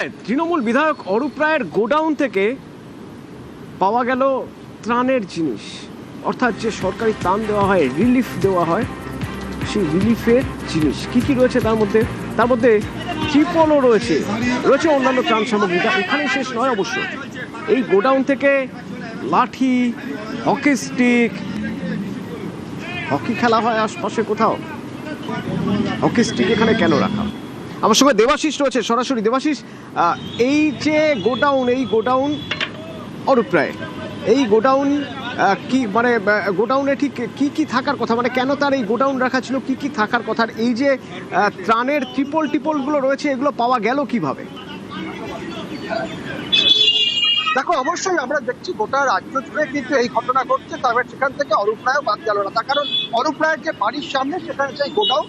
তৃণমূল বিধায়ক অরূপ রায়ের গোডাউন থেকে পাওয়া গেল ত্রাণের জিনিস, অর্থাৎ যে সরকারি ত্রাণ দেওয়া হয়, রিলিফ দেওয়া হয়, সেই রিলিফের জিনিস কি কি রয়েছে তার মধ্যে ত্রিপলও রয়েছে অন্যান্য ত্রাণ সামগ্রীটা। এখানেই শেষ নয় অবশ্য, এই গোডাউন থেকে লাঠি, হকি স্টিক, হকি খেলা হয় আশপাশে কোথাও, হকি স্টিক এখানে কেন রাখা? আমার সঙ্গে দেবাশিস রয়েছে সরাসরি। দেবাশিস, এই যে গোডাউন অরূপ রায়, এই গোডাউন কি মানে গোডাউনে ঠিক কি কি থাকার কথা, মানে কেন তার এই গোডাউন রাখা ছিল, কি কি থাকার কথা? এই যে ত্রাণের টিপলগুলো রয়েছে, এগুলো পাওয়া গেল কিভাবে? দেখো, অবশ্যই আমরা দেখছি গোটা রাজ্য জুড়ে কিন্তু এই ঘটনা ঘটছে, তবে সেখান থেকে অরূপ রায়ও বাদ গেল না। তার কারণ অরূপ রায়ের যে বাড়ির সামনে সেখানে সেই গোডাউন,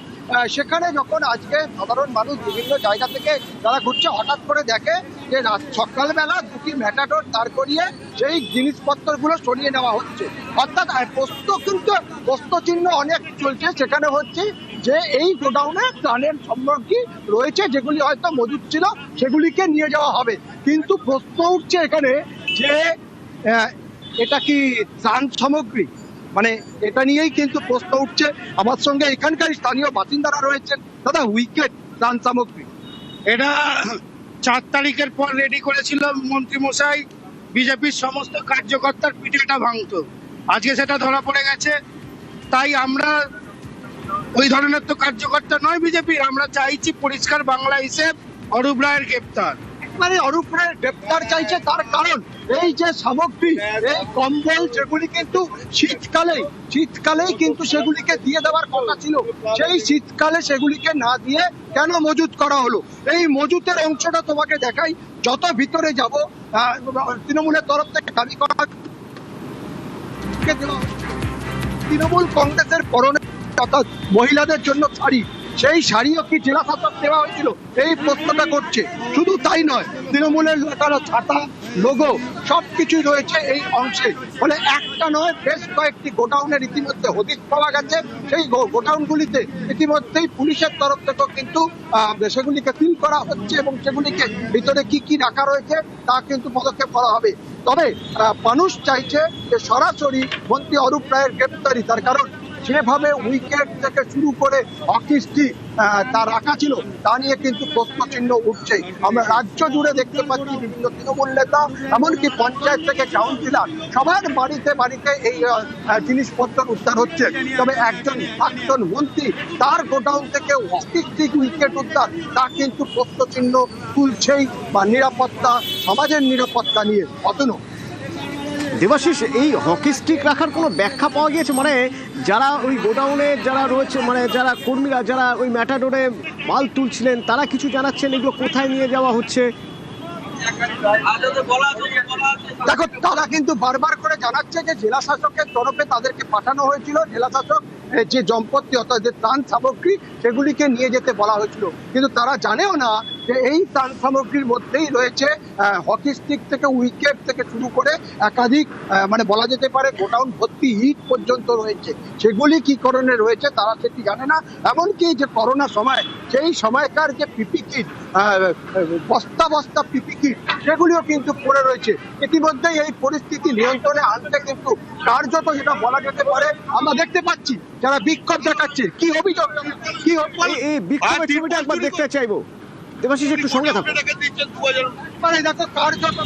সেখানে যখন আজকে সাধারণ মানুষ বিভিন্ন জায়গা থেকে যারা ঘুরছে, হঠাৎ করে দেখে যে সকালবেলা দুটি ম্যাটাডোর দাঁড় করিয়ে সেই জিনিসপত্রগুলো সরিয়ে নেওয়া হচ্ছে। অর্থাৎ প্রশ্নচিহ্ন অনেক চলছে সেখানে, হচ্ছে যে এই গোডাউনে ত্রাণের সামগ্রী রয়েছে যেগুলি হয়তো মজুদ ছিল, সেগুলিকে নিয়ে যাওয়া হবে। কিন্তু প্রশ্ন উঠছে এখানে যে এটা কি ত্রাণ সামগ্রী, মানে এটা নিয়েই কিন্তু প্রশ্ন উঠছে। আমার সঙ্গে এখানকার স্থানীয় বাসিন্দারা রয়েছেন। দাদা, উইকেট ত্রাণ সামগ্রী এটা 4 তারিখের পর রেডি করেছিল মন্ত্রী মশাই, বিজেপির সমস্ত কার্যকর্তার পিঠেটা ভাঙতো, আজকে সেটা ধরা পড়ে গেছে। তাই আমরা ওই ধরনের তো কার্যকর্তা নয় বিজেপির, আমরা চাইছি পরিষ্কার বাংলা হিসেব অরূপ রায়ের গ্রেপ্তার। মানে অরূপ রায়ের গ্রেপ্তার চাইছে, তার কারণ এই যে সামগ্রী, এই কম্বল, যেগুলি কিন্তু শীতকালেই কিন্তু সেগুলিকে দিয়ে দেওয়ার কথা ছিল, সেই শীতকালে সেগুলিকে না দিয়ে কেন মজুত করা হলো? এই মজুতের অংশটা তোমাকে দেখাই। যত ভিতরে যাব, তৃণমূলের তরফ থেকে দাবি করা তৃণমূল কংগ্রেসের পরনে অর্থাৎ মহিলাদের জন্য শাড়ি, সেই শাড়িও কি জেলা শাসক দেওয়া হয়েছিল, এই প্রশ্নটা করছে। শুধু তাই নয়, তৃণমূলের লেখানো ছাতা, লোগো সবকিছুই রয়েছে এই অংশে। ফলে একটা নয়, বেশ কয়েকটি গোডাউনের ইতিমধ্যে হদিশ পাওয়া গেছে। সেই গোডাউনগুলিতে ইতিমধ্যেই পুলিশের তরফ থেকেও কিন্তু সেগুলিকে সিল করা হচ্ছে এবং সেগুলিকে ভিতরে কি কি রাখা রয়েছে তা কিন্তু পদক্ষেপ করা হবে। তবে মানুষ চাইছে যে সরাসরি মন্ত্রী অরূপ রায়ের গ্রেপ্তারি, তার কারণ যেভাবে উইকেট থেকে শুরু করে হকি স্টিক তা রাখা ছিল, তা নিয়ে কিন্তু প্রশ্নচিহ্ন উঠছে। আমরা রাজ্য জুড়ে দেখতে পাচ্ছি বিভিন্ন তৃণমূল নেতা, এমনকি পঞ্চায়েত থেকে কাউন্সিলর, সবার বাড়িতে বাড়িতে এই জিনিসপত্র উদ্ধার হচ্ছে। তবে একজন প্রাক্তন মন্ত্রী, তার গোডাউন থেকে হকি স্টিক, উইকেট উদ্ধার, তা কিন্তু প্রশ্নচিহ্ন তুলছেই, বা নিরাপত্তা, সমাজের নিরাপত্তা নিয়ে। অতনু, দেবাশিস, এই হকি স্টিক রাখার কোনো ব্যাখ্যা পাওয়া গিয়েছে? মানে যারা ওই গোডাউনে যারা রয়েছে, মানে যারা কর্মীরা, যারা ওই ম্যাটাডোরে মাল তুলছিলেন, তারা কিছু জানাচ্ছেন এগুলো কোথায় নিয়ে যাওয়া হচ্ছে? দেখো, তারা কিন্তু বারবার করে জানাচ্ছে যে জেলা শাসকের তরফে তাদেরকে পাঠানো হয়েছিল, জেলা শাসক যে সম্পত্তি অর্থাৎ যে ত্রাণ সামগ্রী সেগুলিকে নিয়ে যেতে বলা হয়েছিল। কিন্তু তারা জানেও না যে এই ত্রাণ সামগ্রীর মধ্যেই রয়েছে হকি স্টিক থেকে উইকেট থেকে শুরু করে একাধিক, মানে বলা যেতে পারে গোডাউন ভর্তি ইট পর্যন্ত রয়েছে। সেগুলি কি কারণে রয়েছে তারা সেটি জানে না। এমনকি যে করোনা সময়, সেই সময়কার যে পিপি কিট, বস্তা বস্তা পিপি কিট, সেগুলিও কিন্তু পড়ে রয়েছে। ইতিমধ্যেই এই পরিস্থিতি নিয়ন্ত্রণে আনতে কিন্তু কার্যত যেটা বলা যেতে পারে, আমরা দেখতে পাচ্ছি যারা বিক্ষোভ দেখাচ্ছে। কি অভিযোগ, কি এই বিক্ষোভের ছবিটা একবার দেখতে চাইবো। দেবাশিস, একটু সঙ্গে থাকো। মানে দেখো, কার্যত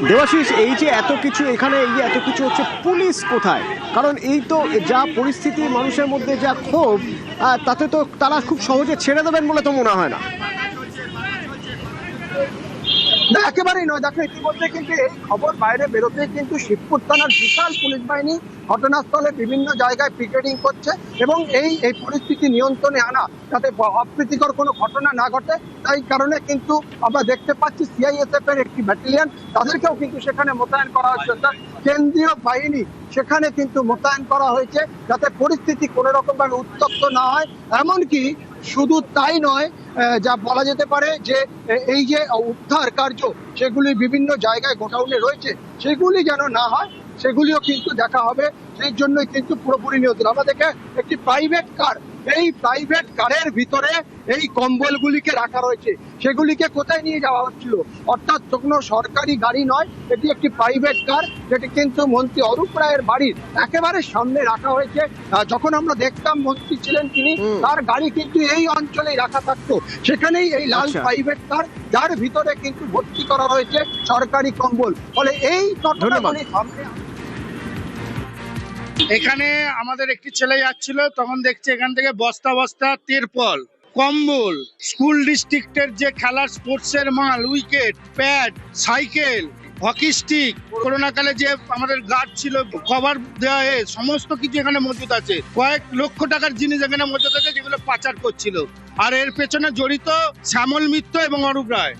দেবাশিস, এই যে এত কিছু এখানে, এই যে এত কিছু হচ্ছে, পুলিশ কোথায়? কারণ এই তো যা পরিস্থিতি, মানুষের মধ্যে যা ক্ষোভ, তাতে তো তারা খুব সহজে ছেড়ে দেবেন বলে তো মনে হয় না। না, একেবারেই নয়। দেখো, ইতিমধ্যে কিন্তু এই খবর বাইরে বেরোতে কিন্তু শিবপুর থানার বিশাল পুলিশ বাহিনী ঘটনাস্থলে বিভিন্ন জায়গায় পিকেটিং করছে এবং এই পরিস্থিতি নিয়ন্ত্রণে আনা, যাতে অপ্রীতিকর কোনো ঘটনা না ঘটে, তাই কারণে কিন্তু আমরা দেখতে পাচ্ছি সিআইএসএফ এর একটি ব্যাটালিয়ন, তাদেরকেও কিন্তু সেখানে মোতায়েন করা হচ্ছে। অর্থাৎ কেন্দ্রীয় বাহিনী সেখানে কিন্তু মোতায়েন করা হয়েছে, যাতে পরিস্থিতি কোনো রকম ভাবে উত্তপ্ত না হয়। এমনকি শুধু তাই নয়, যা বলা যেতে পারে যে এই যে উদ্ধার কার্য সেগুলি বিভিন্ন জায়গায় গোডাউনে রয়েছে, সেগুলি যেন না হয় সেগুলিও কিন্তু দেখা হবে। সেই জন্যই কিন্তু পুরোপুরি নিয়ন্ত্রণ। আমাদেরকে একটি প্রাইভেট কার, এই প্রাইভেট কারের ভিতরে এই কম্বলগুলিকে রাখা রয়েছে। সেগুলিকে কোথায় নিয়ে যাওয়া হচ্ছিল? অর্থাৎ কোনো সরকারি গাড়ি নয়, এটি একটি প্রাইভেট কার, যেটি কিন্তু মন্ত্রী অরূপ রায়ের বাড়ির একেবারে সামনে রাখা হয়েছে। যখন আমরা দেখতাম মন্ত্রী ছিলেন তিনি, তার গাড়ি কিন্তু এই অঞ্চলেই রাখা থাকতো। সেখানেই এই লাল প্রাইভেট কার, যার ভিতরে কিন্তু ভর্তি করা রয়েছে সরকারি কম্বল। ফলে এই ঘটনাগুলি সামনে এখানে আমাদের একটি ছেলে যাচ্ছিল, তখন দেখছি এখান থেকে বস্তা বস্তা তিরপল, কম্বল, স্কুল ডিস্ট্রিক্টের যে খেলার স্পোর্টসের মাল, wicket, pad, cycle, hockey stick, করোনাকালে যে আমাদের গার্ড ছিল, কভার দেওয়া, সমস্ত কিছু এখানে মজুদ আছে। কয়েক লক্ষ টাকার জিনিস এখানে মজুদ আছে, যেগুলো পাচার করছিল। আর এর পেছনে জড়িত শ্যামল মিত্র এবং অরূপ রায়।